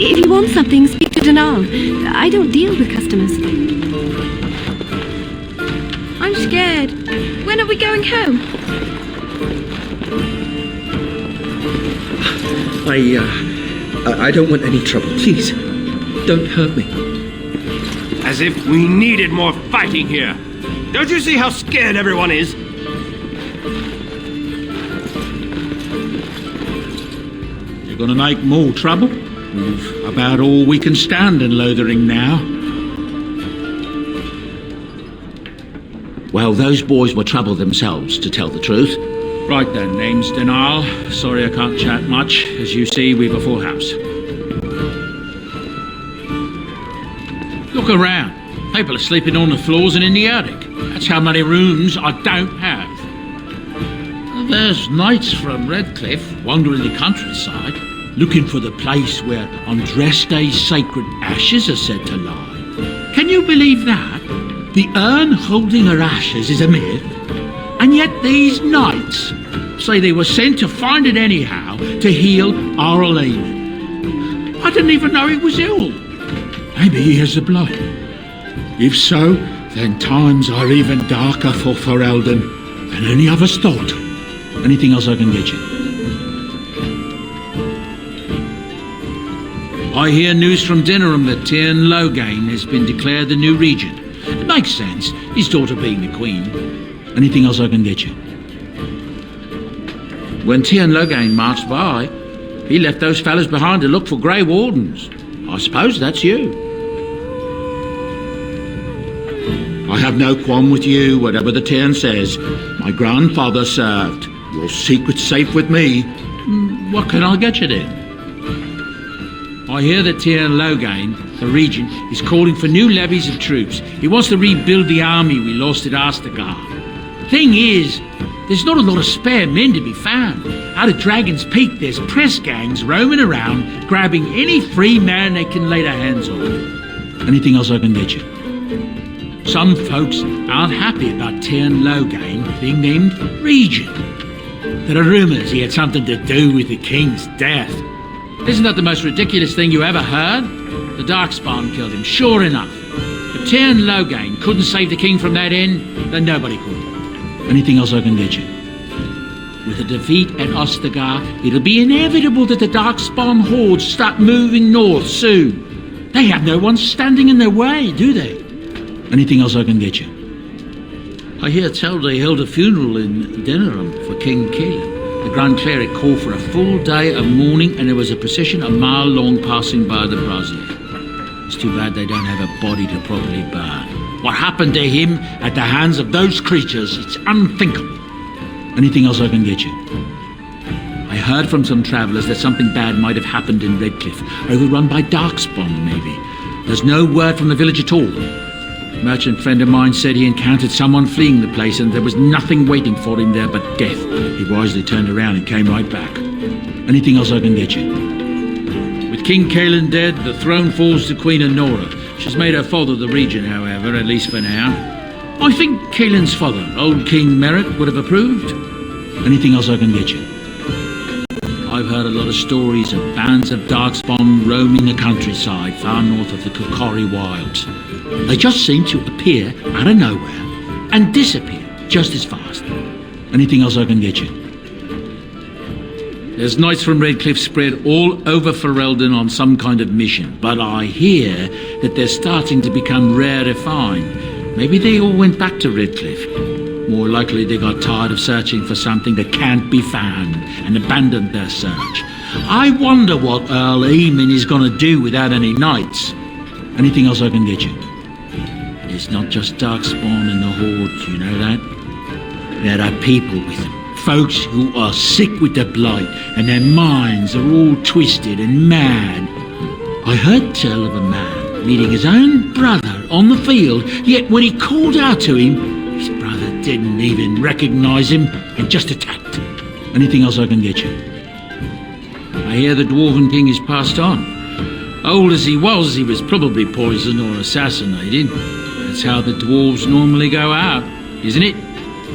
If you want something, speak to Danal. I don't deal with customers. I'm scared. When are we going home? I don't want any trouble. Please, don't hurt me. As if we needed more fighting here. Don't you see how scared everyone is? You're gonna make more trouble? We've about all we can stand in Lothering now. Well, those boys were trouble themselves, to tell the truth. Right then, name's Danal. Sorry I can't chat much. As you see, we've a full house. Look around. People are sleeping on the floors and in the attic. That's how many rooms I don't have. There's knights from Redcliffe wandering the countryside, looking for the place where on dress days sacred ashes are said to lie. Can you believe that? The urn holding her ashes is a myth, and yet these knights say they were sent to find it anyhow to heal Arl Eamon. I didn't even know he was ill. Maybe he has the blight. If so, then times are even darker for Ferelden than any of us thought. Anything else I can get you? I hear news from Dinnerham that Tiernan Loghain has been declared the new regent. It makes sense, his daughter being the queen. Anything else I can get you? When Tiernan Loghain marched by, he left those fellas behind to look for Grey Wardens. I suppose that's you. I have no qualm with you, whatever the Tiernan says. My grandfather served. Your secret's safe with me. What can I get you then? I hear that Tiernan Loghain, the regent, is calling for new levies of troops. He wants to rebuild the army we lost at Astergar. Thing is, there's not a lot of spare men to be found. Out at Dragon's Peak, there's press gangs roaming around, grabbing any free man they can lay their hands on. Anything else I can get you? Some folks aren't happy about Tiernan Loghain being named regent. There are rumours he had something to do with the king's death. Isn't that the most ridiculous thing you ever heard? The Darkspawn killed him, sure enough. If Tiernan Loghain couldn't save the king from that end, then nobody could. Anything else I can get you? With a defeat at Ostagar, it'll be inevitable that the Darkspawn hordes start moving north soon. They have no one standing in their way, do they? Anything else I can get you? I hear tell they held a funeral in Dinnerham for King Keelan. The Grand Cleric called for a full day of mourning, and there was a procession a mile long passing by the brazier. It's too bad they don't have a body to properly burn. What happened to him at the hands of those creatures, it's unthinkable. Anything else I can get you? I heard from some travellers that something bad might have happened in Redcliffe, overrun by Darkspawn maybe. There's no word from the village at all. A merchant friend of mine said he encountered someone fleeing the place and there was nothing waiting for him there but death. He wisely turned around and came right back. Anything else I can get you? With King Keelan dead, the throne falls to Queen Anora. She's made her father the regent, however, at least for now. I think Keelan's father, old King Merrick, would have approved. Anything else I can get you? I've heard a lot of stories of bands of Darkspawn roaming the countryside far north of the Kokori Wilds. They just seem to appear out of nowhere and disappear just as fast. Anything else I can get you? There's knights from Redcliffe spread all over Ferelden on some kind of mission, but I hear that they're starting to become rare to find. Maybe they all went back to Redcliffe. More likely they got tired of searching for something that can't be found and abandoned their search. I wonder what Earl Eamon is going to do without any knights. Anything else I can get you? It's not just Darkspawn in the Horde, you know that? There are people with them. Folks who are sick with the blight and their minds are all twisted and mad. I heard tell of a man meeting his own brother on the field, yet when he called out to him, his brother didn't even recognise him and just attacked. Anything else I can get you? I hear the Dwarven King is passed on. Old as he was probably poisoned or assassinated. That's how the dwarves normally go out, isn't it?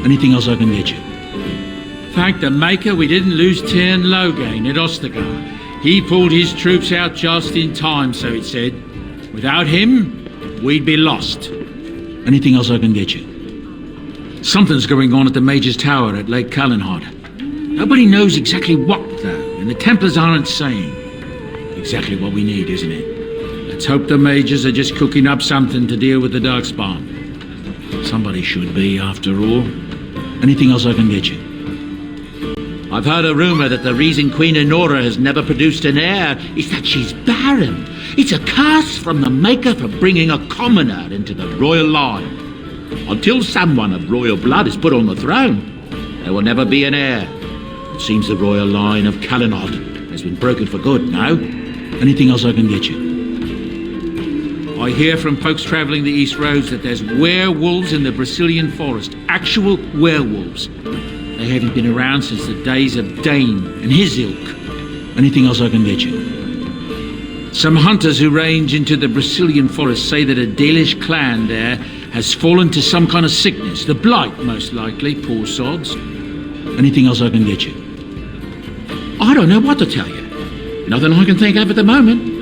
Anything else I can get you? Thank the Maker we didn't lose Tiernan Loghain at Ostagar. He pulled his troops out just in time, so it said. Without him, we'd be lost. Anything else I can get you? Something's going on at the Major's Tower at Lake Calenhard. Nobody knows exactly what, though, and the Templars aren't saying. Exactly what we need, isn't it? Let's hope the Majors are just cooking up something to deal with the Darkspawn. Somebody should be, after all. Anything else I can get you? I've heard a rumour that the reason Queen Enora has never produced an heir is that she's barren. It's a curse from the Maker for bringing a commoner into the royal line. Until someone of royal blood is put on the throne, there will never be an heir. It seems the royal line of Calenhard has been broken for good now. Anything else I can get you? I hear from folks travelling the East Roads that there's werewolves in the Brazilian forest. Actual werewolves. They haven't been around since the days of Dane and his ilk. Anything else I can get you? Some hunters who range into the Brazilian forest say that a Dalish clan there has fallen to some kind of sickness. The Blight, most likely, poor sods. Anything else I can get you? I don't know what to tell you. Nothing I can think of at the moment.